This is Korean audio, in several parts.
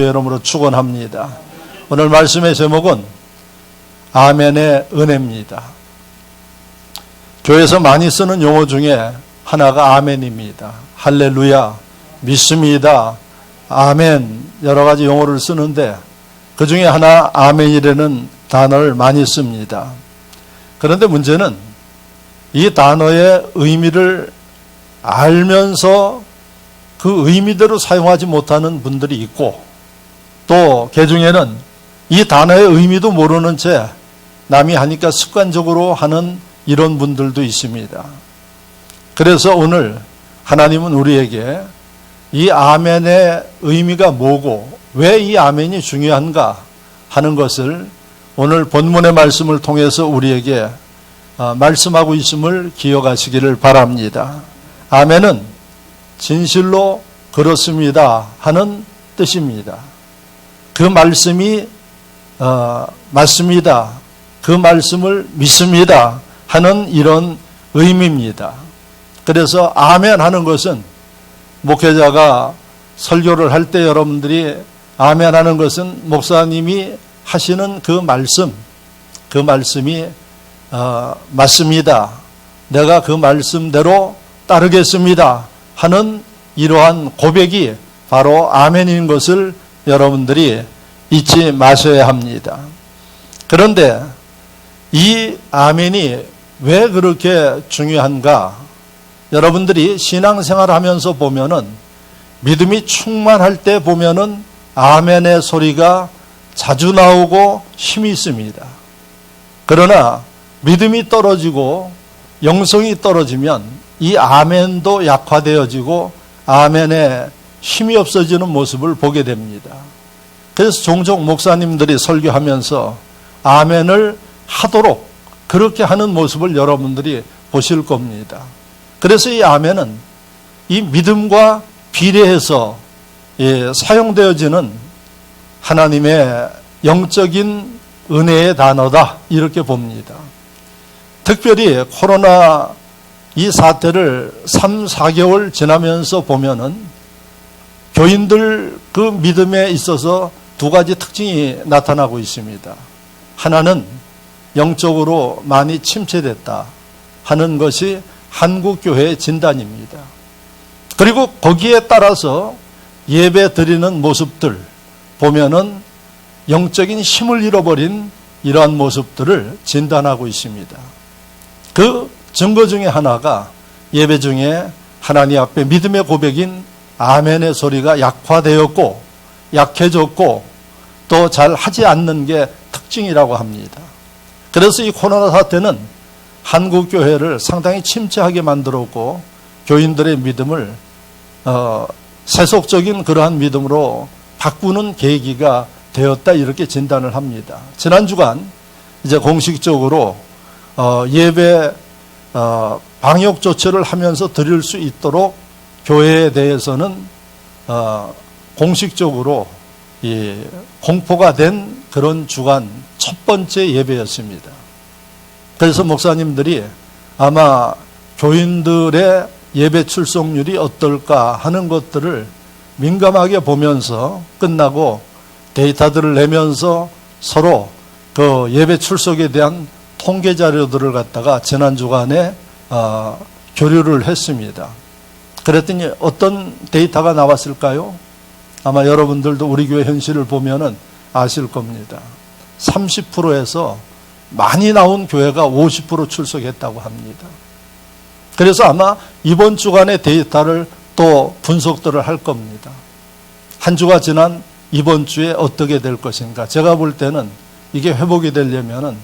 주의 이름으로 축원합니다. 오늘 말씀의 제목은 아멘의 은혜입니다. 교회에서 많이 쓰는 용어 중에 하나가 아멘입니다. 할렐루야, 믿습니다, 아멘, 여러 가지 용어를 쓰는데 그 중에 하나 아멘이라는 단어를 많이 씁니다. 그런데 문제는 이 단어의 의미를 알면서 그 의미대로 사용하지 못하는 분들이 있고, 또 개중에는 이 단어의 의미도 모르는 채 남이 하니까 습관적으로 하는 이런 분들도 있습니다. 그래서 오늘 하나님은 우리에게 이 아멘의 의미가 뭐고 왜 이 아멘이 중요한가 하는 것을 오늘 본문의 말씀을 통해서 우리에게 말씀하고 있음을 기억하시기를 바랍니다. 아멘은 진실로 그렇습니다 하는 뜻입니다. 그 말씀이 맞습니다, 그 말씀을 믿습니다 하는 이런 의미입니다. 그래서 아멘 하는 것은 목회자가 설교를 할 때 여러분들이 아멘 하는 것은 목사님이 하시는 그 말씀이 맞습니다, 내가 그 말씀대로 따르겠습니다 하는 이러한 고백이 바로 아멘인 것을 여러분들이 잊지 마셔야 합니다. 그런데 이 아멘이 왜 그렇게 중요한가? 여러분들이 신앙생활 하면서 보면은 믿음이 충만할 때 보면은 아멘의 소리가 자주 나오고 힘이 있습니다. 그러나 믿음이 떨어지고 영성이 떨어지면 이 아멘도 약화되어지고 아멘에 힘이 없어지는 모습을 보게 됩니다. 그래서 종종 목사님들이 설교하면서 아멘을 하도록 그렇게 하는 모습을 여러분들이 보실 겁니다. 그래서 이 아멘은 이 믿음과 비례해서 사용되어지는 하나님의 영적인 은혜의 단어다 이렇게 봅니다. 특별히 코로나 이 사태를 3, 4개월 지나면서 보면은 교인들 그 믿음에 있어서 두 가지 특징이 나타나고 있습니다. 하나는 영적으로 많이 침체됐다 하는 것이 한국교회의 진단입니다. 그리고 거기에 따라서 예배 드리는 모습들 보면은 영적인 힘을 잃어버린 이러한 모습들을 진단하고 있습니다. 그 증거 중에 하나가 예배 중에 하나님 앞에 믿음의 고백인 아멘의 소리가 약화되었고 약해졌고 또 잘 하지 않는 게 특징이라고 합니다. 그래서 이 코로나 사태는 한국교회를 상당히 침체하게 만들었고 교인들의 믿음을 세속적인 그러한 믿음으로 바꾸는 계기가 되었다 이렇게 진단을 합니다. 지난 주간 이제 공식적으로 예배 방역 조치를 하면서 드릴 수 있도록 교회에 대해서는 공식적으로 공포가 된 그런 주간 첫 번째 예배였습니다. 그래서 목사님들이 아마 교인들의 예배 출석률이 어떨까 하는 것들을 민감하게 보면서 끝나고 데이터들을 내면서 서로 그 예배 출석에 대한 통계 자료들을 갖다가 지난 주간에 교류를 했습니다. 그랬더니 어떤 데이터가 나왔을까요? 아마 여러분들도 우리 교회 현실을 보면은 아실 겁니다. 30%에서 많이 나온 교회가 50% 출석했다고 합니다. 그래서 아마 이번 주간의 데이터를 또 분석들을 할 겁니다. 한 주가 지난 이번 주에 어떻게 될 것인가. 제가 볼 때는 이게 회복이 되려면은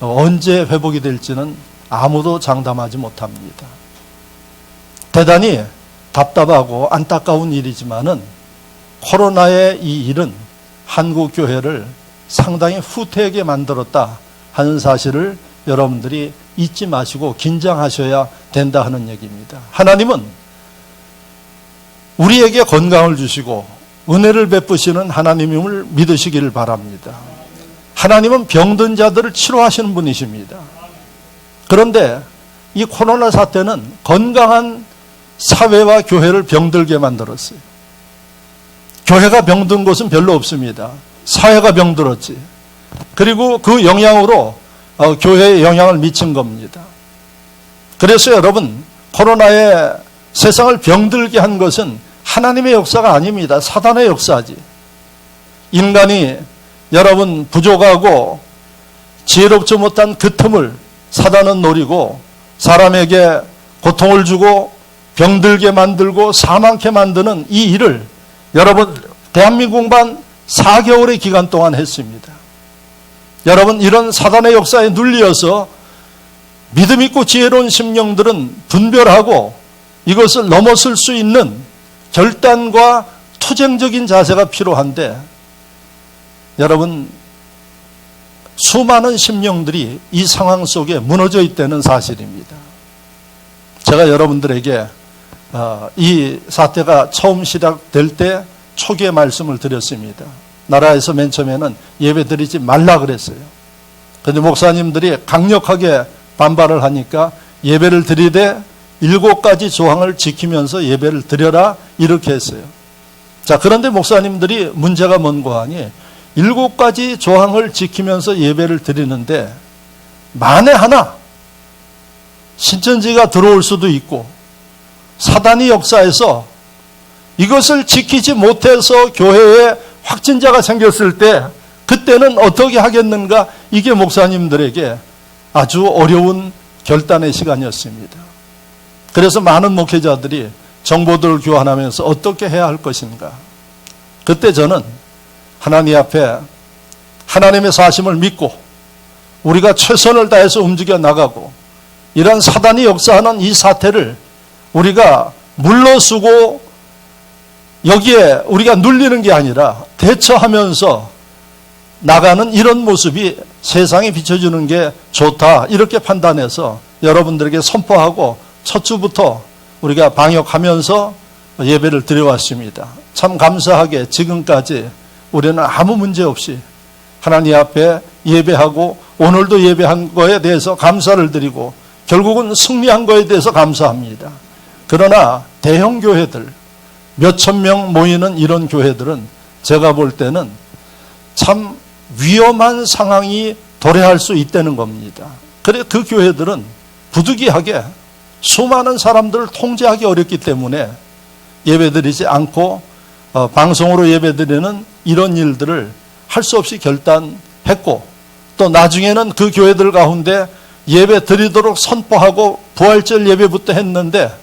언제 회복이 될지는 아무도 장담하지 못합니다. 대단히 답답하고 안타까운 일이지만은 코로나의 이 일은 한국 교회를 상당히 후퇴하게 만들었다 하는 사실을 여러분들이 잊지 마시고 긴장하셔야 된다 하는 얘기입니다. 하나님은 우리에게 건강을 주시고 은혜를 베푸시는 하나님임을 믿으시기를 바랍니다. 하나님은 병든 자들을 치료하시는 분이십니다. 그런데 이 코로나 사태는 건강한 사회와 교회를 병들게 만들었어요. 교회가 병든 곳은 별로 없습니다. 사회가 병들었지. 그리고 그 영향으로 교회에 영향을 미친 겁니다. 그래서 여러분, 코로나에 세상을 병들게 한 것은 하나님의 역사가 아닙니다. 사단의 역사지. 인간이 여러분 부족하고 지혜롭지 못한 그 틈을 사단은 노리고 사람에게 고통을 주고 병들게 만들고 사망케 만드는 이 일을 여러분 대한민국만 4개월의 기간 동안 했습니다. 여러분, 이런 사단의 역사에 눌려서 믿음 있고 지혜로운 심령들은 분별하고 이것을 넘어설 수 있는 결단과 투쟁적인 자세가 필요한데, 여러분, 수많은 심령들이 이 상황 속에 무너져 있다는 사실입니다. 제가 여러분들에게 이 사태가 처음 시작될 때 초기에 말씀을 드렸습니다. 나라에서 맨 처음에는 예배 드리지 말라 그랬어요. 그런데 목사님들이 강력하게 반발을 하니까 예배를 드리되 7가지 조항을 지키면서 예배를 드려라 이렇게 했어요. 자, 그런데 목사님들이 문제가 뭔고 하니 7가지 조항을 지키면서 예배를 드리는데 만에 하나 신천지가 들어올 수도 있고 사단이 역사해서 이것을 지키지 못해서 교회에 확진자가 생겼을 때 그때는 어떻게 하겠는가, 이게 목사님들에게 아주 어려운 결단의 시간이었습니다. 그래서 많은 목회자들이 정보들을 교환하면서 어떻게 해야 할 것인가. 그때 저는 하나님 앞에 하나님의 사심을 믿고 우리가 최선을 다해서 움직여 나가고 이런 사단이 역사하는 이 사태를 우리가 물러서고 여기에 우리가 눌리는 게 아니라 대처하면서 나가는 이런 모습이 세상에 비춰주는 게 좋다, 이렇게 판단해서 여러분들에게 선포하고 첫 주부터 우리가 방역하면서 예배를 드려왔습니다. 참 감사하게 지금까지 우리는 아무 문제 없이 하나님 앞에 예배하고 오늘도 예배한 거에 대해서 감사를 드리고 결국은 승리한 거에 대해서 감사합니다. 그러나 대형 교회들, 몇천 명 모이는 이런 교회들은 제가 볼 때는 참 위험한 상황이 도래할 수 있다는 겁니다. 그래 그 교회들은 부득이하게 수많은 사람들을 통제하기 어렵기 때문에 예배드리지 않고 방송으로 예배드리는 이런 일들을 할 수 없이 결단했고, 또 나중에는 그 교회들 가운데 예배 드리도록 선포하고 부활절 예배부터 했는데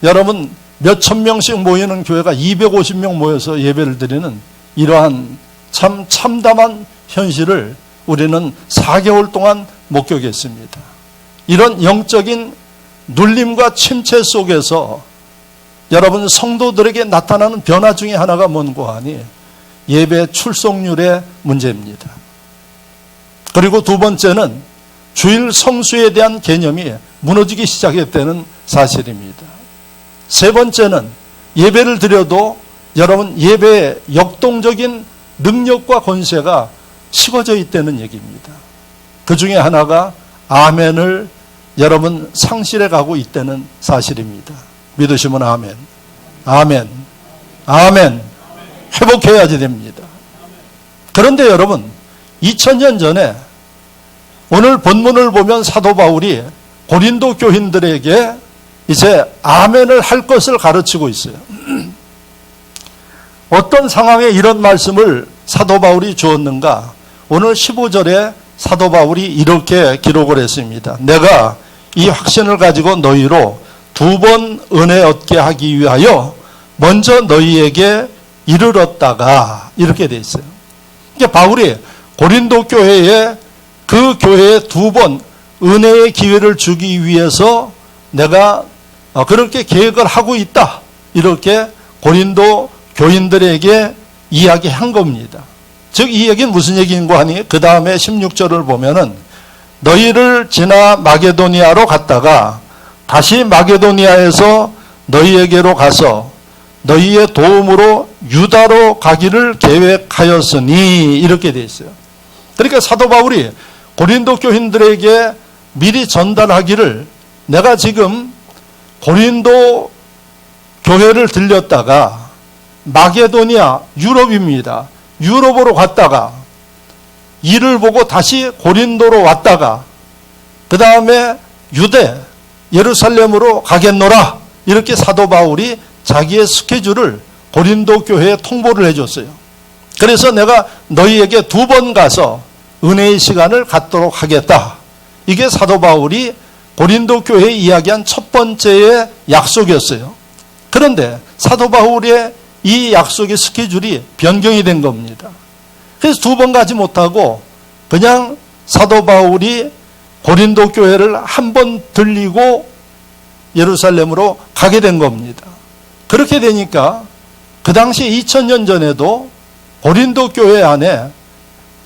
여러분 몇천 명씩 모이는 교회가 250명 모여서 예배를 드리는 이러한 참 참담한 현실을 우리는 4개월 동안 목격했습니다. 이런 영적인 눌림과 침체 속에서 여러분 성도들에게 나타나는 변화 중에 하나가 뭔고 하니 예배 출석률의 문제입니다. 그리고 두 번째는 주일 성수에 대한 개념이 무너지기 시작했다는 사실입니다. 세 번째는 예배를 드려도 여러분 예배의 역동적인 능력과 권세가 식어져 있다는 얘기입니다. 그 중에 하나가 아멘을 여러분 상실해 가고 있다는 사실입니다. 믿으시면 아멘. 아멘. 아멘. 회복해야지 됩니다. 그런데 여러분 2000년 전에 오늘 본문을 보면 사도 바울이 고린도 교인들에게 이제 아멘을 할 것을 가르치고 있어요. 어떤 상황에 이런 말씀을 사도 바울이 주었는가? 오늘 15절에 사도 바울이 이렇게 기록을 했습니다. 내가 이 확신을 가지고 너희로 2번 은혜 얻게 하기 위하여 먼저 너희에게 이르렀다가, 이렇게 돼 있어요. 그러니까 바울이 고린도 교회에 그 교회에 2번 은혜의 기회를 주기 위해서 내가 그렇게 계획을 하고 있다, 이렇게 고린도 교인들에게 이야기한 겁니다. 즉 이 얘기는 무슨 얘기인고 하니 그 다음에 16절을 보면은 너희를 지나 마게도니아로 갔다가 다시 마게도니아에서 너희에게로 가서 너희의 도움으로 유다로 가기를 계획하였으니, 이렇게 돼 있어요. 그러니까 사도 바울이 고린도 교인들에게 미리 전달하기를 내가 지금 고린도 교회를 들렸다가 마게도니아, 유럽입니다. 유럽으로 갔다가 일을 보고 다시 고린도로 왔다가 그 다음에 유대, 예루살렘으로 가겠노라. 이렇게 사도 바울이 자기의 스케줄을 고린도 교회에 통보를 해줬어요. 그래서 내가 너희에게 2번 가서 은혜의 시간을 갖도록 하겠다. 이게 사도 바울이 고린도 교회에 이야기한 첫 번째의 약속이었어요. 그런데 사도 바울의 이 약속의 스케줄이 변경이 된 겁니다. 그래서 2번 가지 못하고 그냥 사도 바울이 고린도 교회를 한 번 들리고 예루살렘으로 가게 된 겁니다. 그렇게 되니까 그 당시 2000년 전에도 고린도 교회 안에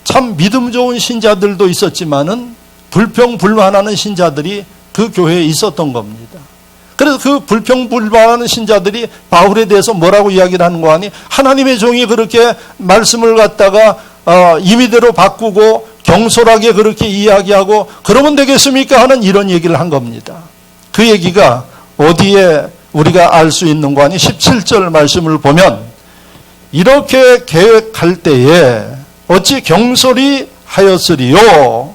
참 믿음 좋은 신자들도 있었지만은 불평불만하는 신자들이 그 교회에 있었던 겁니다. 그래서 그 불평불만하는 신자들이 바울에 대해서 뭐라고 이야기를 하는 거 아니? 하나님의 종이 그렇게 말씀을 갖다가 임의대로 바꾸고 경솔하게 그렇게 이야기하고 그러면 되겠습니까? 하는 이런 얘기를 한 겁니다. 그 얘기가 어디에 우리가 알 수 있는 거 아니? 17절 말씀을 보면 이렇게 계획할 때에 어찌 경솔히 하였으리요?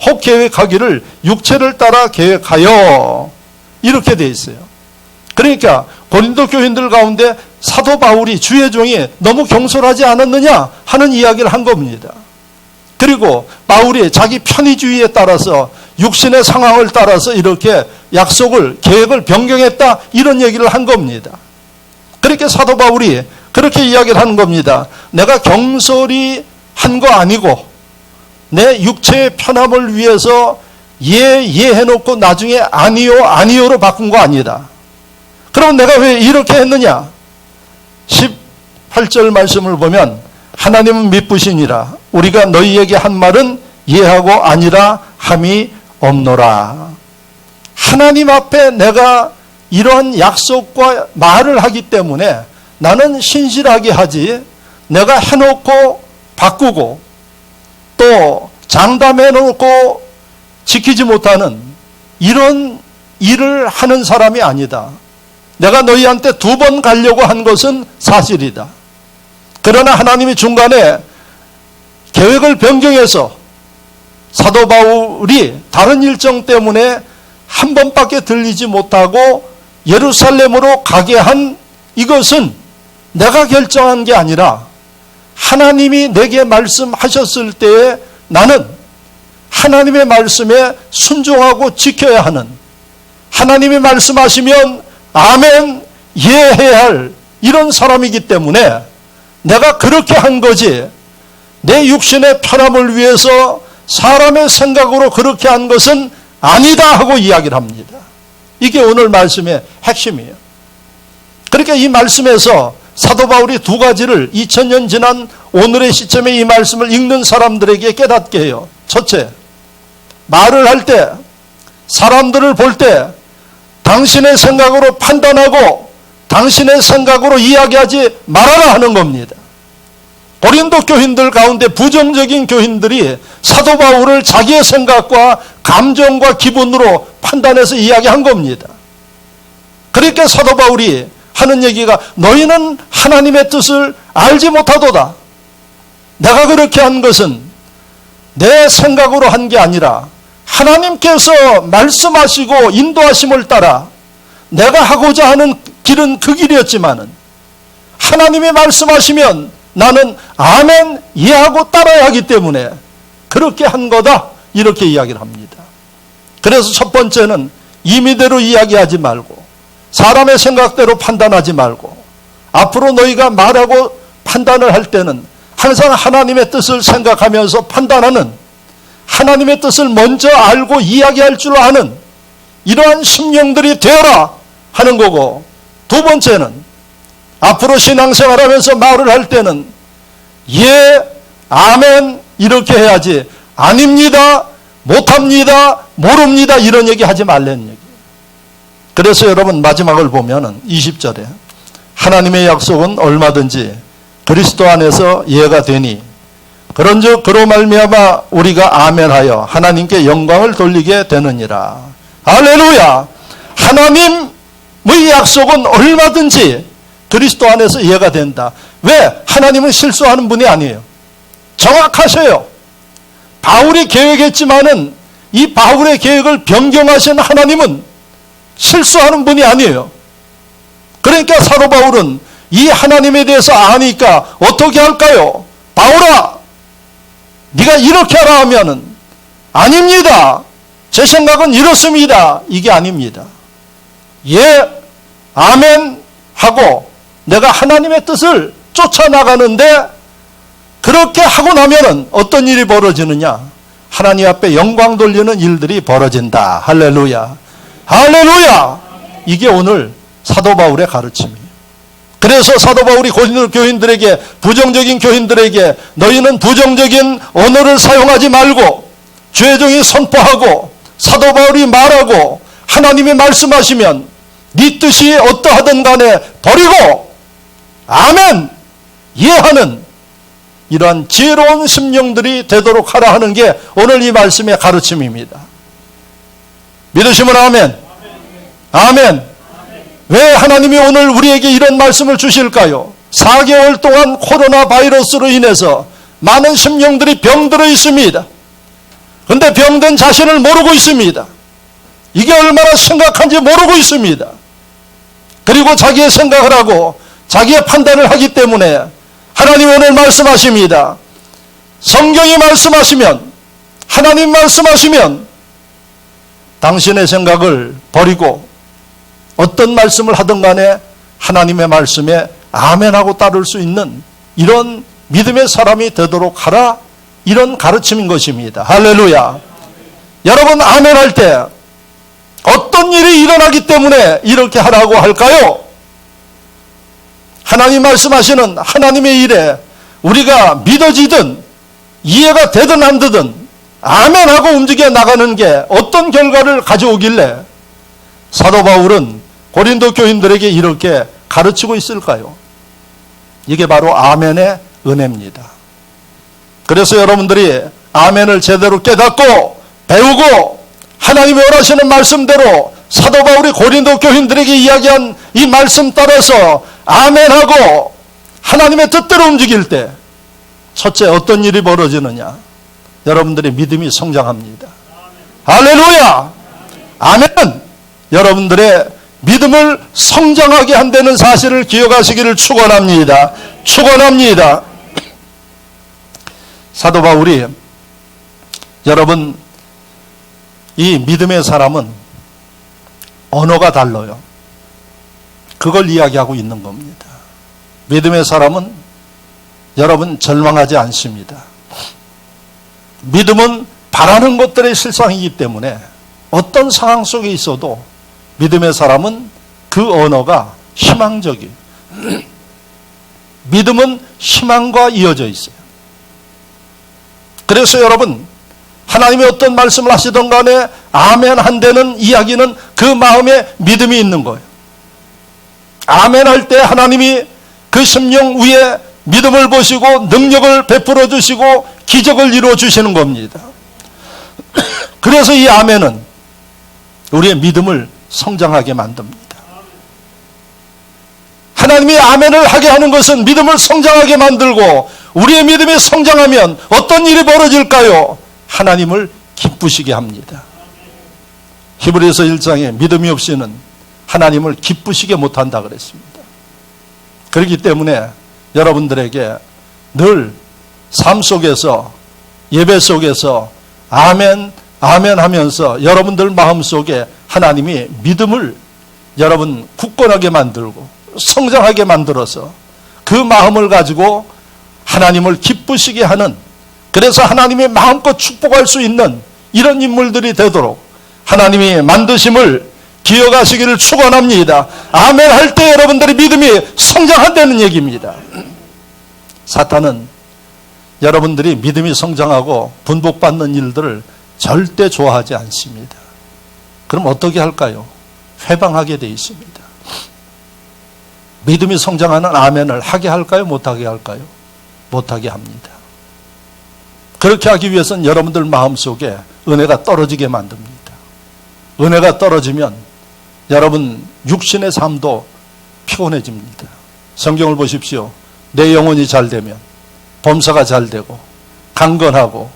혹 계획하기를 육체를 따라 계획하여 이렇게 돼 있어요. 그러니까 고린도 교인들 가운데 사도 바울이 주의 종이 너무 경솔하지 않았느냐 하는 이야기를 한 겁니다. 그리고 바울이 자기 편의주의에 따라서 육신의 상황을 따라서 이렇게 약속을 계획을 변경했다 이런 얘기를 한 겁니다. 그렇게 사도 바울이 그렇게 이야기를 하는 겁니다. 내가 경솔히 한 거 아니고 내 육체의 편함을 위해서 해놓고 나중에 아니요로 바꾼 거 아니다. 그럼 내가 왜 이렇게 했느냐? 18절 말씀을 보면 하나님은 미쁘시니라 우리가 너희에게 한 말은 예하고 아니라 함이 없노라. 하나님 앞에 내가 이러한 약속과 말을 하기 때문에 나는 신실하게 하지 내가 해놓고 바꾸고 또 장담해놓고 지키지 못하는 이런 일을 하는 사람이 아니다. 내가 너희한테 2번 가려고 한 것은 사실이다. 그러나 하나님이 중간에 계획을 변경해서 사도 바울이 다른 일정 때문에 한 번밖에 들리지 못하고 예루살렘으로 가게 한 이것은 내가 결정한 게 아니라 하나님이 내게 말씀하셨을 때에 나는 하나님의 말씀에 순종하고 지켜야 하는 하나님이 말씀하시면 아멘 예해야 할 이런 사람이기 때문에 내가 그렇게 한 거지 내 육신의 편함을 위해서 사람의 생각으로 그렇게 한 것은 아니다 하고 이야기를 합니다. 이게 오늘 말씀의 핵심이에요. 그러니까 이 말씀에서 사도 바울이 2가지를 2000년 지난 오늘의 시점에 이 말씀을 읽는 사람들에게 깨닫게 해요. 첫째, 말을 할 때 사람들을 볼 때 당신의 생각으로 판단하고 당신의 생각으로 이야기하지 말아라 하는 겁니다. 고린도 교인들 가운데 부정적인 교인들이 사도 바울을 자기의 생각과 감정과 기분으로 판단해서 이야기한 겁니다. 그러니까 사도 바울이 하는 얘기가 너희는 하나님의 뜻을 알지 못하도다. 내가 그렇게 한 것은 내 생각으로 한 게 아니라 하나님께서 말씀하시고 인도하심을 따라 내가 하고자 하는 길은 그 길이었지만은 하나님이 말씀하시면 나는 아멘 이해하고 따라야 하기 때문에 그렇게 한 거다 이렇게 이야기를 합니다. 그래서 첫 번째는 임의대로 이야기하지 말고 사람의 생각대로 판단하지 말고 앞으로 너희가 말하고 판단을 할 때는 항상 하나님의 뜻을 생각하면서 판단하는 하나님의 뜻을 먼저 알고 이야기할 줄 아는 이러한 심령들이 되어라 하는 거고, 2번째는 앞으로 신앙생활하면서 말을 할 때는 예, 아멘 이렇게 해야지 아닙니다, 못합니다, 모릅니다 이런 얘기 하지 말라는 얘기. 그래서 여러분 마지막을 보면은 20절에 하나님의 약속은 얼마든지 그리스도 안에서 예가 되니 그런즉 그로 말미암아 우리가 아멘하여 하나님께 영광을 돌리게 되느니라. 할렐루야. 하나님의 약속은 얼마든지 그리스도 안에서 이해가 된다. 왜? 하나님은 실수하는 분이 아니에요. 정확하셔요. 바울이 계획했지만은 이 바울의 계획을 변경하신 하나님은 실수하는 분이 아니에요. 그러니까 사도 바울은 이 하나님에 대해서 아니까 어떻게 할까요? 바울아, 네가 이렇게 하라 하면은 아닙니다. 제 생각은 이렇습니다. 이게 아닙니다. 예, 아멘 하고 내가 하나님의 뜻을 쫓아나가는데 그렇게 하고 나면은 어떤 일이 벌어지느냐? 하나님 앞에 영광 돌리는 일들이 벌어진다. 할렐루야. 할렐루야. 이게 오늘 사도 바울의 가르침이에요. 그래서 사도 바울이 고린도 교인들에게, 부정적인 교인들에게 너희는 부정적인 언어를 사용하지 말고 죄종이 선포하고 사도 바울이 말하고 하나님이 말씀하시면 네 뜻이 어떠하든 간에 버리고 아멘 이해하는 이러한 지혜로운 심령들이 되도록 하라 하는 게 오늘 이 말씀의 가르침입니다. 믿으시면 아멘. 아멘. 왜 하나님이 오늘 우리에게 이런 말씀을 주실까요? 4개월 동안 코로나 바이러스로 인해서 많은 심령들이 병들어 있습니다. 그런데 병든 자신을 모르고 있습니다. 이게 얼마나 심각한지 모르고 있습니다. 그리고 자기의 생각을 하고 자기의 판단을 하기 때문에 하나님 오늘 말씀하십니다. 성경이 말씀하시면, 하나님 말씀하시면 당신의 생각을 버리고 어떤 말씀을 하든 간에 하나님의 말씀에 아멘하고 따를 수 있는 이런 믿음의 사람이 되도록 하라, 이런 가르침인 것입니다. 할렐루야. 여러분 아멘할 때 어떤 일이 일어나기 때문에 이렇게 하라고 할까요? 하나님 말씀하시는 하나님의 일에 우리가 믿어지든 이해가 되든 안 되든 아멘하고 움직여 나가는 게 어떤 결과를 가져오길래 사도 바울은 고린도 교인들에게 이렇게 가르치고 있을까요? 이게 바로 아멘의 은혜입니다. 그래서 여러분들이 아멘을 제대로 깨닫고 배우고 하나님이 원하시는 말씀대로 사도 바울이 고린도 교인들에게 이야기한 이 말씀 따라서 아멘하고 하나님의 뜻대로 움직일 때 첫째 어떤 일이 벌어지느냐? 여러분들의 믿음이 성장합니다. 할렐루야. 아멘. 여러분들의 믿음을 성장하게 한다는 사실을 기억하시기를 축원합니다. 축원합니다. 사도 바울이 여러분 이 믿음의 사람은 언어가 달라요. 그걸 이야기하고 있는 겁니다. 믿음의 사람은 여러분 절망하지 않습니다. 믿음은 바라는 것들의 실상이기 때문에 어떤 상황 속에 있어도 믿음의 사람은 그 언어가 희망적이에요. 믿음은 희망과 이어져 있어요. 그래서 여러분 하나님이 어떤 말씀을 하시던 간에 아멘 한다는 이야기는 그 마음에 믿음이 있는 거예요. 아멘 할 때 하나님이 그 심령 위에 믿음을 보시고 능력을 베풀어 주시고 기적을 이루어 주시는 겁니다. 그래서 이 아멘은 우리의 믿음을 성장하게 만듭니다. 하나님이 아멘을 하게 하는 것은 믿음을 성장하게 만들고 우리의 믿음이 성장하면 어떤 일이 벌어질까요? 하나님을 기쁘시게 합니다. 히브리서 1장에 믿음이 없이는 하나님을 기쁘시게 못한다 그랬습니다. 그렇기 때문에 여러분들에게 늘 삶 속에서 예배 속에서 아멘 아멘 하면서 여러분들 마음속에 하나님이 믿음을 여러분 굳건하게 만들고 성장하게 만들어서 그 마음을 가지고 하나님을 기쁘시게 하는, 그래서 하나님이 마음껏 축복할 수 있는 이런 인물들이 되도록 하나님이 만드심을 기억하시기를 축원합니다. 아멘 할 때 여러분들의 믿음이 성장한다는 얘기입니다. 사탄은 여러분들이 믿음이 성장하고 분복받는 일들을 절대 좋아하지 않습니다. 그럼 어떻게 할까요? 회방하게 돼 있습니다. 믿음이 성장하는 아멘을 하게 할까요? 못하게 할까요? 못하게 합니다. 그렇게 하기 위해서는 여러분들 마음속에 은혜가 떨어지게 만듭니다. 은혜가 떨어지면 여러분 육신의 삶도 피곤해집니다. 성경을 보십시오. 내 영혼이 잘 되면, 범사가 잘 되고 강건하고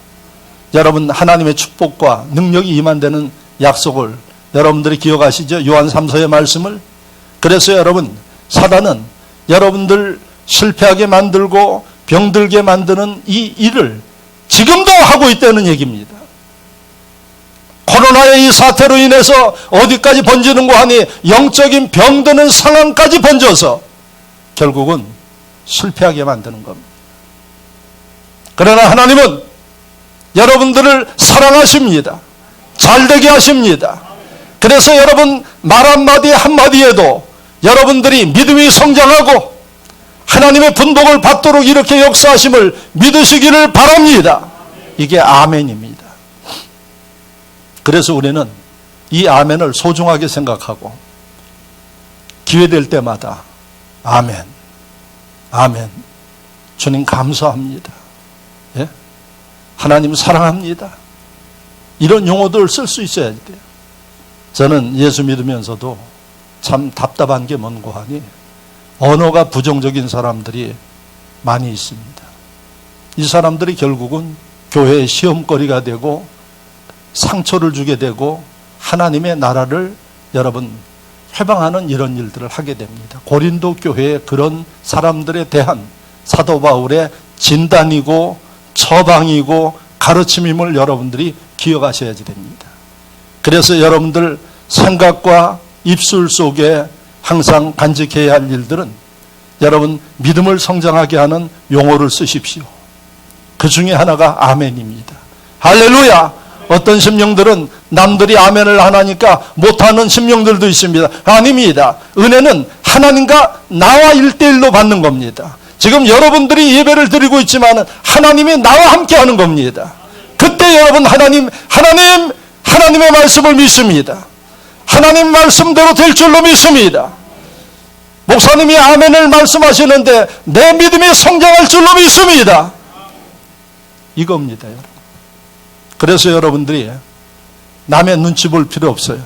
여러분 하나님의 축복과 능력이 임한다는 약속을 여러분들이 기억하시죠? 요한 3서의 말씀을. 그래서 여러분, 사단은 여러분들 실패하게 만들고 병들게 만드는 이 일을 지금도 하고 있다는 얘기입니다. 코로나의 이 사태로 인해서 어디까지 번지는고 하니 영적인 병드는 상황까지 번져서 결국은 실패하게 만드는 겁니다. 그러나 하나님은 여러분들을 사랑하십니다. 잘되게 하십니다. 그래서 여러분 말 한마디 한마디에도 여러분들이 믿음이 성장하고 하나님의 분복을 받도록 이렇게 역사하심을 믿으시기를 바랍니다. 이게 아멘입니다. 그래서 우리는 이 아멘을 소중하게 생각하고 기회될 때마다 아멘, 아멘, 주님 감사합니다, 예? 하나님 사랑합니다, 이런 용어들을 쓸 수 있어야 돼요. 저는 예수 믿으면서도 참 답답한 게 뭔고 하니 언어가 부정적인 사람들이 많이 있습니다. 이 사람들이 결국은 교회의 시험거리가 되고 상처를 주게 되고 하나님의 나라를 여러분 회방하는 이런 일들을 하게 됩니다. 고린도 교회의 그런 사람들에 대한 사도 바울의 진단이고 처방이고 가르침임을 여러분들이 기억하셔야지 됩니다. 그래서 여러분들 생각과 입술 속에 항상 간직해야 할 일들은 여러분 믿음을 성장하게 하는 용어를 쓰십시오. 그 중에 하나가 아멘입니다. 할렐루야. 어떤 심령들은 남들이 아멘을 안 하니까 못하는 심령들도 있습니다. 아닙니다. 은혜는 하나님과 나와 1대1로 받는 겁니다. 지금 여러분들이 예배를 드리고 있지만 하나님이 나와 함께 하는 겁니다. 그때 여러분 하나님의 말씀을 믿습니다. 하나님 말씀대로 될 줄로 믿습니다. 목사님이 아멘을 말씀하시는데 내 믿음이 성장할 줄로 믿습니다. 이겁니다. 그래서 여러분들이 남의 눈치 볼 필요 없어요.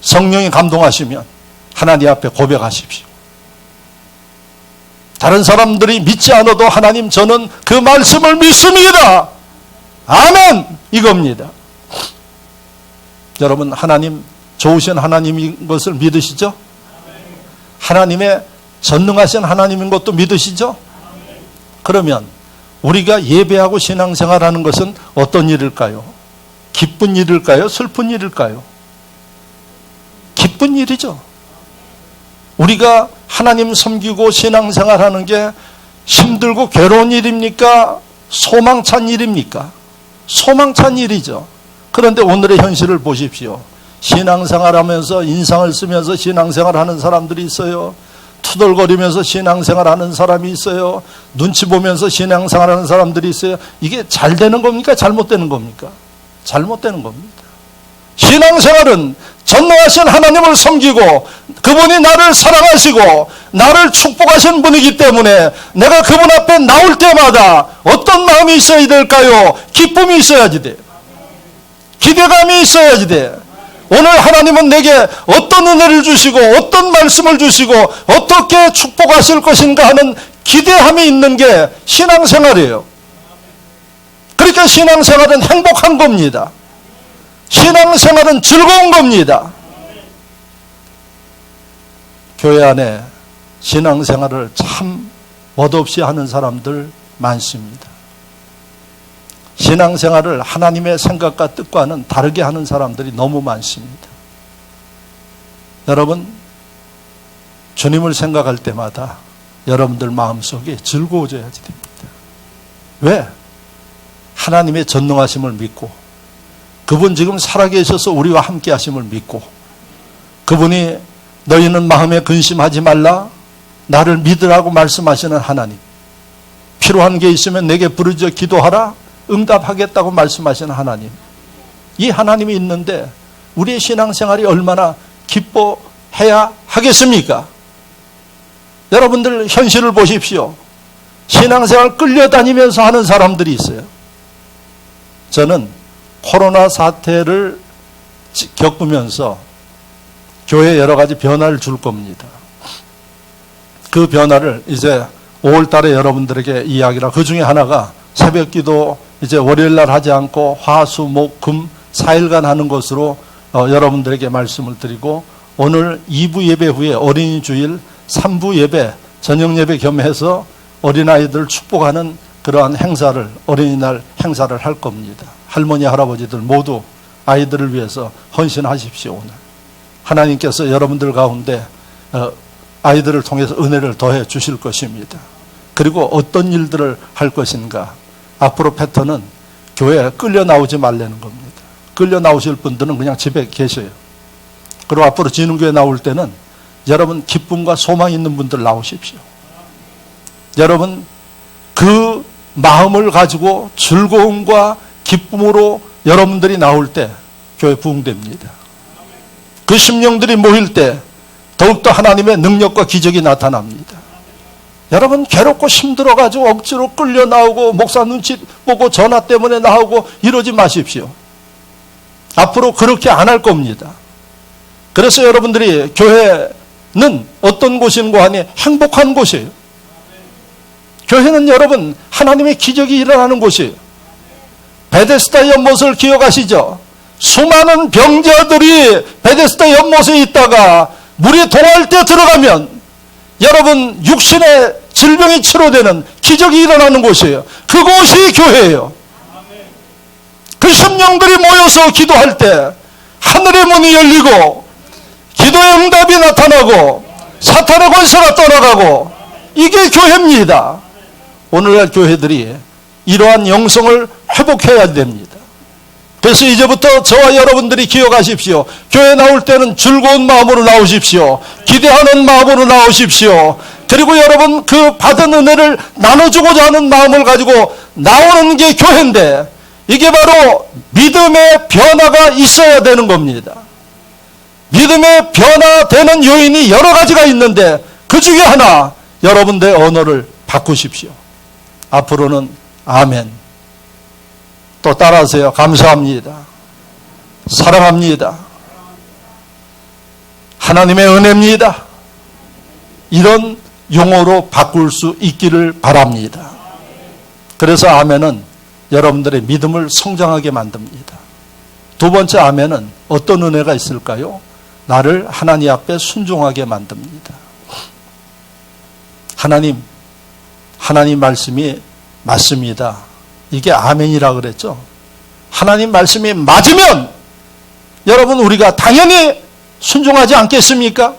성령이 감동하시면 하나님 앞에 고백하십시오. 다른 사람들이 믿지 않아도 하나님 저는 그 말씀을 믿습니다. 아멘! 이겁니다. 여러분 하나님 좋으신 하나님인 것을 믿으시죠? 하나님의 전능하신 하나님인 것도 믿으시죠? 그러면 우리가 예배하고 신앙생활하는 것은 어떤 일일까요? 기쁜 일일까요? 슬픈 일일까요? 기쁜 일이죠. 우리가 하나님 섬기고 신앙생활하는 게 힘들고 괴로운 일입니까? 소망찬 일입니까? 소망찬 일이죠. 그런데 오늘의 현실을 보십시오. 신앙생활하면서 인상을 쓰면서 신앙생활하는 사람들이 있어요. 투덜거리면서 신앙생활하는 사람이 있어요. 눈치 보면서 신앙생활하는 사람들이 있어요. 이게 잘 되는 겁니까? 잘못되는 겁니까? 잘못되는 겁니다. 신앙생활은 전능하신 하나님을 섬기고 그분이 나를 사랑하시고 나를 축복하신 분이기 때문에 내가 그분 앞에 나올 때마다 어떤 마음이 있어야 될까요? 기쁨이 있어야지 돼요. 기대감이 있어야지 돼요. 오늘 하나님은 내게 어떤 은혜를 주시고 어떤 말씀을 주시고 어떻게 축복하실 것인가 하는 기대함이 있는 게 신앙생활이에요. 그러니까 신앙생활은 행복한 겁니다. 신앙생활은 즐거운 겁니다. 교회 안에 신앙생활을 참 멋없이 하는 사람들 많습니다. 신앙생활을 하나님의 생각과 뜻과는 다르게 하는 사람들이 너무 많습니다. 여러분, 주님을 생각할 때마다 여러분들 마음속에 즐거워져야지 됩니다. 왜? 하나님의 전능하심을 믿고 그분 지금 살아계셔서 우리와 함께 하심을 믿고 그분이 너희는 마음에 근심하지 말라 나를 믿으라고 말씀하시는 하나님, 필요한 게 있으면 내게 부르짖어 기도하라 응답하겠다고 말씀하시는 하나님, 이 하나님이 있는데 우리의 신앙생활이 얼마나 기뻐해야 하겠습니까? 여러분들 현실을 보십시오. 신앙생활 끌려다니면서 하는 사람들이 있어요. 저는 코로나 사태를 겪으면서 교회에 여러 가지 변화를 줄 겁니다. 그 변화를 이제 5월 달에 여러분들에게 이야기라. 그 중에 하나가 새벽 기도 이제 월요일 날 하지 않고 화, 수, 목, 금 4일간 하는 것으로 여러분들에게 말씀을 드리고, 오늘 2부 예배 후에 어린이 주일 3부 예배, 저녁 예배 겸해서 어린아이들 축복하는 그러한 행사를, 어린이날 행사를 할 겁니다. 할머니, 할아버지들 모두 아이들을 위해서 헌신하십시오. 오늘 하나님께서 여러분들 가운데 아이들을 통해서 은혜를 더해 주실 것입니다. 그리고 어떤 일들을 할 것인가. 앞으로 패턴은 교회에 끌려 나오지 말라는 겁니다. 끌려 나오실 분들은 그냥 집에 계셔요. 그리고 앞으로 진흥교회 나올 때는 여러분 기쁨과 소망 있는 분들 나오십시오. 여러분 그 마음을 가지고 즐거움과 기쁨으로 여러분들이 나올 때 교회 부흥됩니다. 그 심령들이 모일 때 더욱더 하나님의 능력과 기적이 나타납니다. 여러분 괴롭고 힘들어가지고 억지로 끌려 나오고 목사 눈치 보고 전화 때문에 나오고 이러지 마십시오. 앞으로 그렇게 안 할 겁니다. 그래서 여러분들이 교회는 어떤 곳인가 하니 행복한 곳이에요. 교회는 여러분 하나님의 기적이 일어나는 곳이에요. 베데스다 연못을 기억하시죠? 수많은 병자들이 베데스다 연못에 있다가 물이 동할 때 들어가면 여러분 육신의 질병이 치료되는 기적이 일어나는 곳이에요. 그곳이 교회예요. 그 심령들이 모여서 기도할 때 하늘의 문이 열리고 기도의 응답이 나타나고 사탄의 권세가 떠나가고, 이게 교회입니다. 오늘날 교회들이 이러한 영성을 회복해야 됩니다. 그래서 이제부터 저와 여러분들이 기억하십시오. 교회 나올 때는 즐거운 마음으로 나오십시오. 기대하는 마음으로 나오십시오. 그리고 여러분 그 받은 은혜를 나눠주고자 하는 마음을 가지고 나오는 게 교회인데, 이게 바로 믿음의 변화가 있어야 되는 겁니다. 믿음의 변화되는 요인이 여러 가지가 있는데 그 중에 하나, 여러분들의 언어를 바꾸십시오. 앞으로는 아멘. 또 따라하세요. 감사합니다. 사랑합니다. 하나님의 은혜입니다. 이런 용어로 바꿀 수 있기를 바랍니다. 그래서 아멘은 여러분들의 믿음을 성장하게 만듭니다. 두 번째 아멘은 어떤 은혜가 있을까요? 나를 하나님 앞에 순종하게 만듭니다. 하나님 말씀이 맞습니다. 이게 아멘이라 그랬죠. 하나님 말씀이 맞으면 여러분 우리가 당연히 순종하지 않겠습니까?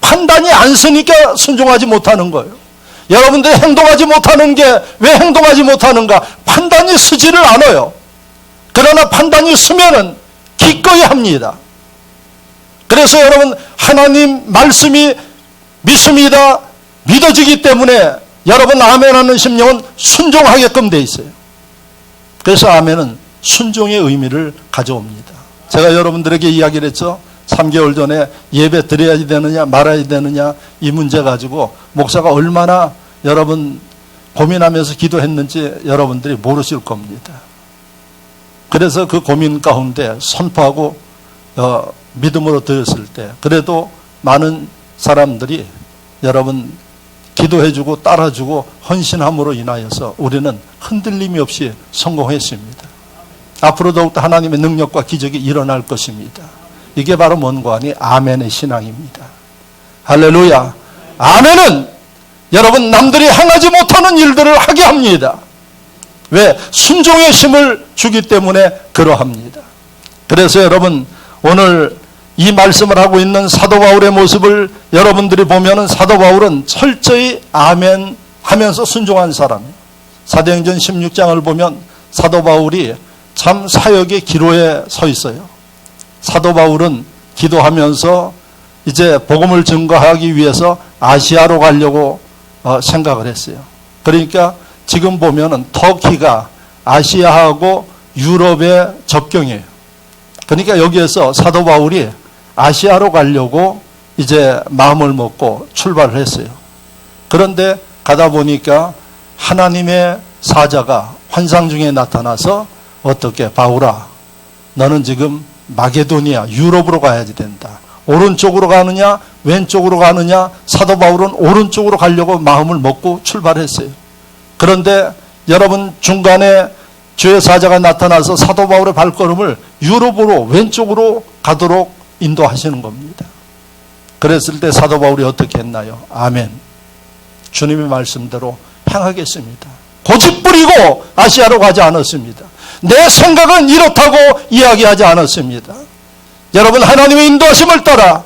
판단이 안 서니까 순종하지 못하는 거예요. 여러분들이 행동하지 못하는 게 왜 행동하지 못하는가? 판단이 서지를 않아요. 그러나 판단이 서면은 기꺼이 합니다. 그래서 여러분 하나님 말씀이 믿습니다. 믿어지기 때문에 여러분 아멘하는 심령은 순종하게끔 돼 있어요. 그래서 아멘은 순종의 의미를 가져옵니다. 제가 여러분들에게 이야기를 했죠. 3개월 전에 예배 드려야 되느냐 말아야 되느냐 이 문제 가지고 목사가 얼마나 여러분 고민하면서 기도했는지 여러분들이 모르실 겁니다. 그래서 그 고민 가운데 선포하고 믿음으로 드렸을 때 그래도 많은 사람들이 여러분 기도해주고 따라주고 헌신함으로 인하여서 우리는 흔들림이 없이 성공했습니다. 앞으로 더욱더 하나님의 능력과 기적이 일어날 것입니다. 이게 바로 뭔가 하니 아멘의 신앙입니다. 할렐루야. 아멘은 여러분 남들이 행하지 못하는 일들을 하게 합니다. 왜? 순종의 힘을 주기 때문에 그러합니다. 그래서 여러분 오늘 이 말씀을 하고 있는 사도 바울의 모습을 여러분들이 보면은 사도 바울은 철저히 아멘 하면서 순종한 사람이에요. 사도행전 16장을 보면 사도 바울이 참 사역의 기로에 서 있어요. 사도 바울은 기도하면서 이제 복음을 증거하기 위해서 아시아로 가려고 생각을 했어요. 그러니까 지금 보면은 터키가 아시아하고 유럽의 접경이에요. 그러니까 여기에서 사도 바울이 아시아로 가려고 이제 마음을 먹고 출발을 했어요. 그런데 가다 보니까 하나님의 사자가 환상 중에 나타나서 어떻게 바울아 너는 지금 마게도니아 유럽으로 가야지 된다. 오른쪽으로 가느냐 왼쪽으로 가느냐, 사도 바울은 오른쪽으로 가려고 마음을 먹고 출발했어요. 그런데 여러분, 중간에 주의 사자가 나타나서 사도 바울의 발걸음을 유럽으로 왼쪽으로 가도록 인도하시는 겁니다. 그랬을 때 사도 바울이 어떻게 했나요? 아멘. 주님의 말씀대로 행하겠습니다. 고집부리고 아시아로 가지 않았습니다. 내 생각은 이렇다고 이야기하지 않았습니다. 여러분, 하나님의 인도하심을 따라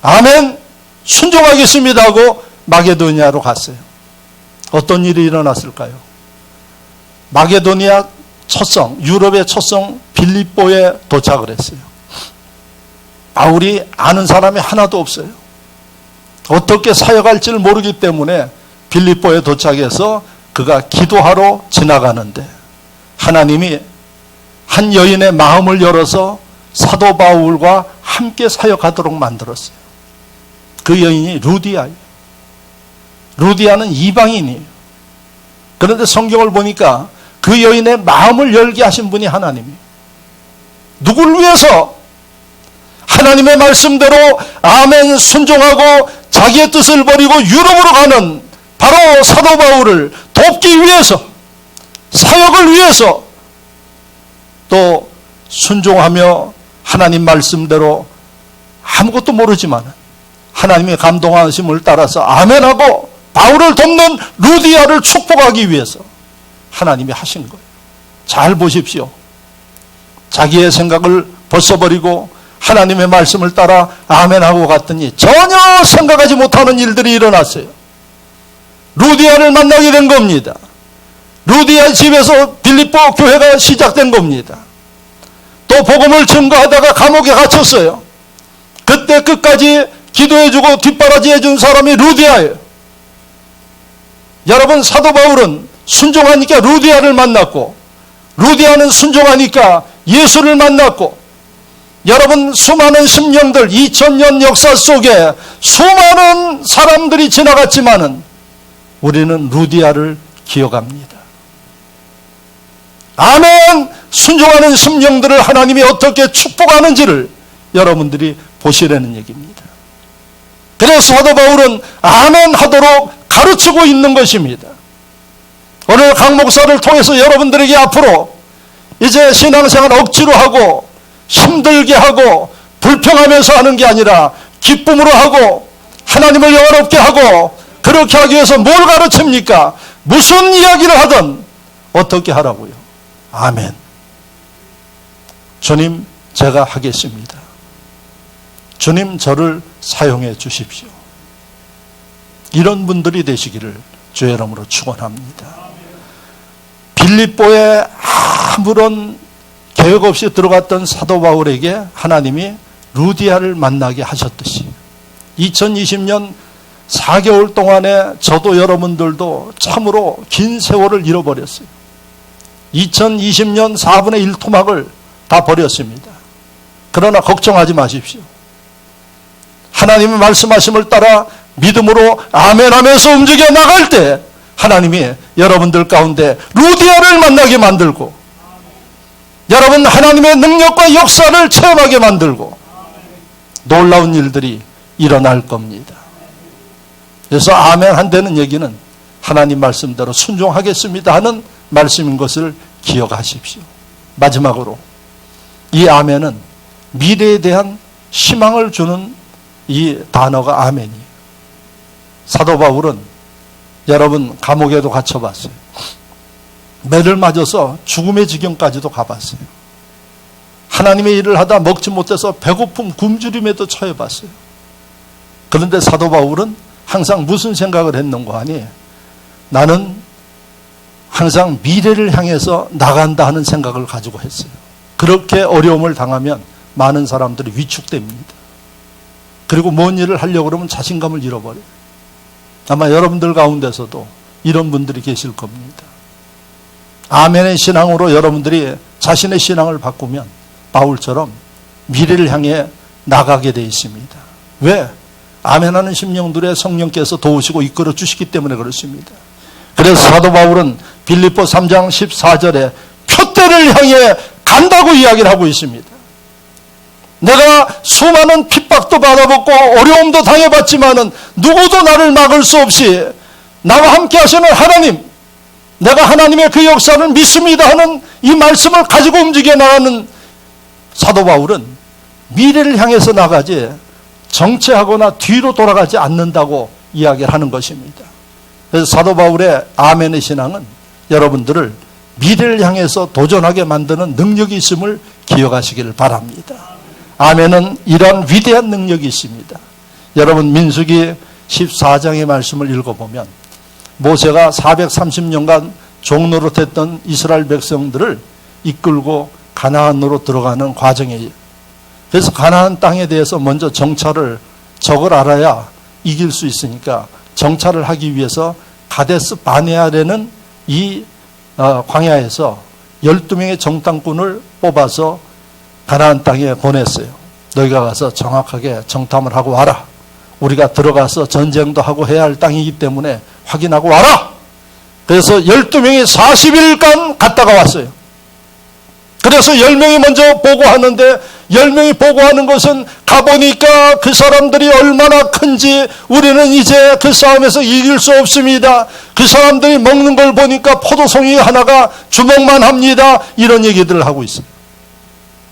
아멘, 순종하겠습니다 하고 마게도니아로 갔어요. 어떤 일이 일어났을까요? 마게도니아 첫성, 유럽의 첫성 빌립보에 도착을 했어요. 바울이 아는 사람이 하나도 없어요. 어떻게 사역할지를 모르기 때문에 빌립보에 도착해서 그가 기도하러 지나가는데 하나님이 한 여인의 마음을 열어서 사도 바울과 함께 사역하도록 만들었어요. 그 여인이 루디아예요. 루디아는 이방인이에요. 그런데 성경을 보니까 그 여인의 마음을 열게 하신 분이 하나님이에요. 누굴 위해서? 하나님의 말씀대로 아멘 순종하고 자기의 뜻을 버리고 유럽으로 가는 바로 사도 바울을 돕기 위해서, 사역을 위해서, 또 순종하며 하나님 말씀대로 아무것도 모르지만 하나님의 감동하심을 따라서 아멘하고 바울을 돕는 루디아를 축복하기 위해서 하나님이 하신 거예요. 잘 보십시오. 자기의 생각을 벗어버리고 하나님의 말씀을 따라 아멘하고 갔더니 전혀 생각하지 못하는 일들이 일어났어요. 루디아를 만나게 된 겁니다. 루디아 집에서 빌립보 교회가 시작된 겁니다. 또 복음을 증거하다가 감옥에 갇혔어요. 그때 끝까지 기도해주고 뒷바라지 해준 사람이 루디아예요. 여러분, 사도 바울은 순종하니까 루디아를 만났고, 루디아는 순종하니까 예수를 만났고, 여러분, 수많은 심령들, 2000년 역사 속에 수많은 사람들이 지나갔지만은 우리는 루디아를 기억합니다. 아멘! 순종하는 심령들을 하나님이 어떻게 축복하는지를 여러분들이 보시라는 얘기입니다. 그래서 사도 바울은 아멘 하도록 가르치고 있는 것입니다. 오늘 강 목사를 통해서 여러분들에게 앞으로 이제 신앙생활 억지로 하고 힘들게 하고 불평하면서 하는 게 아니라 기쁨으로 하고 하나님을 영화롭게 하고, 그렇게 하기 위해서 뭘 가르칩니까? 무슨 이야기를 하든 어떻게 하라고요? 아멘. 주님, 제가 하겠습니다. 주님, 저를 사용해 주십시오. 이런 분들이 되시기를 주의 이름으로 축원합니다. 빌립보에 아무런 계획 없이 들어갔던 사도 바울에게 하나님이 루디아를 만나게 하셨듯이 2020년 4개월 동안에 저도 여러분들도 참으로 긴 세월을 잃어버렸어요. 2020년 4분의 1 토막을 다 버렸습니다. 그러나 걱정하지 마십시오. 하나님의 말씀하심을 따라 믿음으로 아멘하면서 움직여 나갈 때 하나님이 여러분들 가운데 루디아를 만나게 만들고, 여러분 하나님의 능력과 역사를 체험하게 만들고 놀라운 일들이 일어날 겁니다. 그래서 아멘 한다는 얘기는 하나님 말씀대로 순종하겠습니다 하는 말씀인 것을 기억하십시오. 마지막으로 이 아멘은 미래에 대한 희망을 주는 이 단어가 아멘이에요. 사도 바울은 여러분 감옥에도 갇혀봤어요. 매를 맞아서 죽음의 지경까지도 가봤어요. 하나님의 일을 하다 먹지 못해서 배고픔 굶주림에도 처해봤어요. 그런데 사도 바울은 항상 무슨 생각을 했는가 하니, 나는 항상 미래를 향해서 나간다 하는 생각을 가지고 했어요. 그렇게 어려움을 당하면 많은 사람들이 위축됩니다. 그리고 뭔 일을 하려고 그러면 자신감을 잃어버려요. 아마 여러분들 가운데서도 이런 분들이 계실 겁니다. 아멘의 신앙으로 여러분들이 자신의 신앙을 바꾸면 바울처럼 미래를 향해 나가게 되어 있습니다. 왜? 아멘하는 심령들의 성령께서 도우시고 이끌어 주시기 때문에 그렇습니다. 그래서 사도 바울은 빌립보 3장 14절에 표대를 향해 간다고 이야기를 하고 있습니다. 내가 수많은 핍박도 받아봤고 어려움도 당해봤지만은 누구도 나를 막을 수 없이 나와 함께 하시는 하나님, 내가 하나님의 그 역사를 믿습니다 하는 이 말씀을 가지고 움직여 나가는 사도 바울은 미래를 향해서 나가지 정체하거나 뒤로 돌아가지 않는다고 이야기를 하는 것입니다. 그래서 사도 바울의 아멘의 신앙은 여러분들을 미래를 향해서 도전하게 만드는 능력이 있음을 기억하시기를 바랍니다. 아멘은 이러한 위대한 능력이 있습니다. 여러분 민수기 14장의 말씀을 읽어보면 모세가 430년간 종노릇했던 이스라엘 백성들을 이끌고 가나안으로 들어가는 과정이에요. 그래서 가나안 땅에 대해서 먼저 정찰을 적을 알아야 이길 수 있으니까 정찰을 하기 위해서 가데스 바네아라는 이 광야에서 12명의 정탐꾼을 뽑아서 가나안 땅에 보냈어요. 너희가 가서 정확하게 정탐을 하고 와라. 우리가 들어가서 전쟁도 하고 해야 할 땅이기 때문에 확인하고 와라. 그래서 12명이 40일간 갔다가 왔어요. 그래서 10명이 먼저 보고하는데 10명이 보고하는 것은 가보니까 그 사람들이 얼마나 큰지 우리는 이제 그 싸움에서 이길 수 없습니다. 그 사람들이 먹는 걸 보니까 포도송이 하나가 주먹만 합니다. 이런 얘기들을 하고 있어요.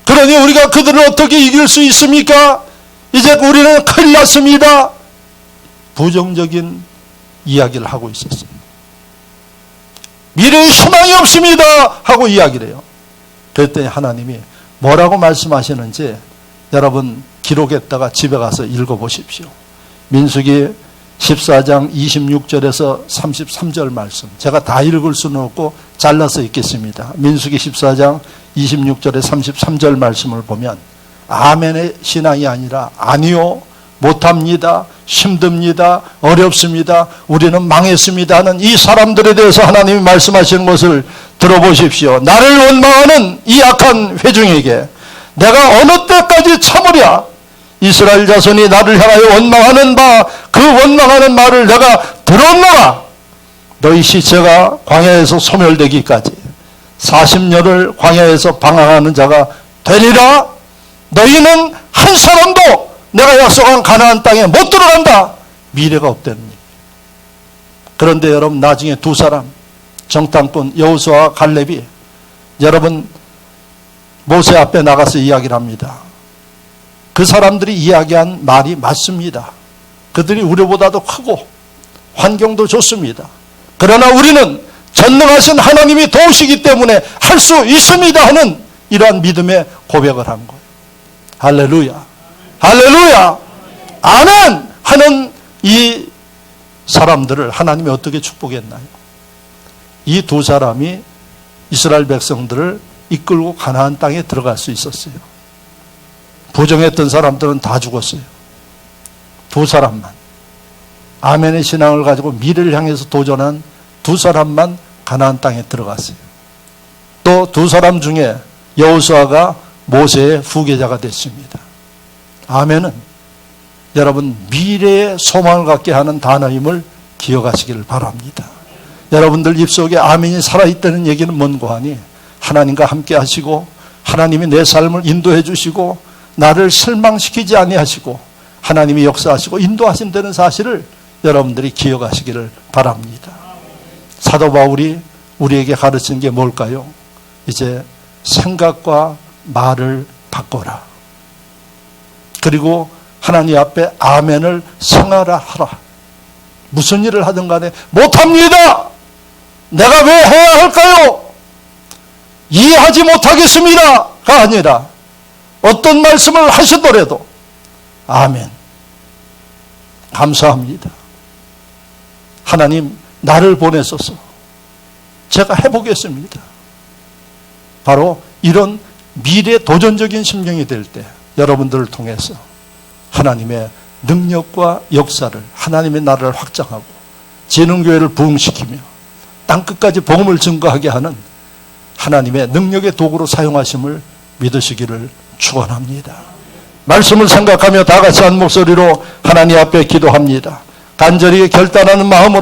그러니 우리가 그들을 어떻게 이길 수 있습니까? 이제 우리는 큰일 났습니다. 부정적인 이야기를 하고 있었어요. 미래에 희망이 없습니다 하고 이야기를 해요. 그랬더니 하나님이 뭐라고 말씀하시는지 여러분 기록했다가 집에 가서 읽어보십시오. 민수기 14장 26절에서 33절 말씀. 제가 다 읽을 수는 없고 잘라서 읽겠습니다. 민수기 14장 26절에 33절 말씀을 보면 아멘의 신앙이 아니라 아니요, 못합니다, 힘듭니다, 어렵습니다, 우리는 망했습니다 하는 이 사람들에 대해서 하나님이 말씀하시는 것을 들어보십시오. 나를 원망하는 이 악한 회중에게 내가 어느 때까지 참으랴? 이스라엘 자손이 나를 향하여 원망하는 바 그 원망하는 말을 내가 들었노라. 너희 시체가 광야에서 소멸되기까지 40년을 광야에서 방황하는 자가 되리라. 너희는 한 사람도 내가 약속한 가나안 땅에 못 들어간다. 미래가 없다는 얘기예요. 그런데 여러분 나중에 두 사람 정탐꾼 여호수아와 갈렙이 여러분 모세 앞에 나가서 이야기를 합니다. 그 사람들이 이야기한 말이 맞습니다. 그들이 우리보다도 크고 환경도 좋습니다. 그러나 우리는 전능하신 하나님이 도우시기 때문에 할 수 있습니다 하는 이러한 믿음의 고백을 한 거예요. 할렐루야, 할렐루야, 아멘 하는 이 사람들을 하나님이 어떻게 축복했나요? 이 두 사람이 이스라엘 백성들을 이끌고 가나안 땅에 들어갈 수 있었어요. 부정했던 사람들은 다 죽었어요. 두 사람만, 아멘의 신앙을 가지고 미래를 향해서 도전한 두 사람만 가나안 땅에 들어갔어요. 또 두 사람 중에 여호수아가 모세의 후계자가 됐습니다. 아멘은 여러분 미래의 소망을 갖게 하는 단어임을 기억하시기를 바랍니다. 여러분들 입속에 아멘이 살아있다는 얘기는 뭔고 하니 하나님과 함께 하시고 하나님이 내 삶을 인도해 주시고 나를 실망시키지 아니하시고 하나님이 역사하시고 인도하신다는 사실을 여러분들이 기억하시기를 바랍니다. 사도 바울이 우리에게 가르치는 게 뭘까요? 이제 생각과 말을 바꿔라. 그리고 하나님 앞에 아멘을 생활하라. 무슨 일을 하든 간에 못합니다. 내가 왜 해야 할까요? 이해하지 못하겠습니다가 아니라 어떤 말씀을 하시더라도 아멘, 감사합니다. 하나님 나를 보내소서. 제가 해보겠습니다. 바로 이런 미래 도전적인 심령이 될 때 여러분들을 통해서 하나님의 능력과 역사를, 하나님의 나라를 확장하고 재능교회를 부흥시키며 땅끝까지 복음을 증거하게 하는 하나님의 능력의 도구로 사용하심을 믿으시기를 축원합니다. 말씀을 생각하며 다 같이 한 목소리로 하나님 앞에 기도합니다. 간절히 결단하는 마음으로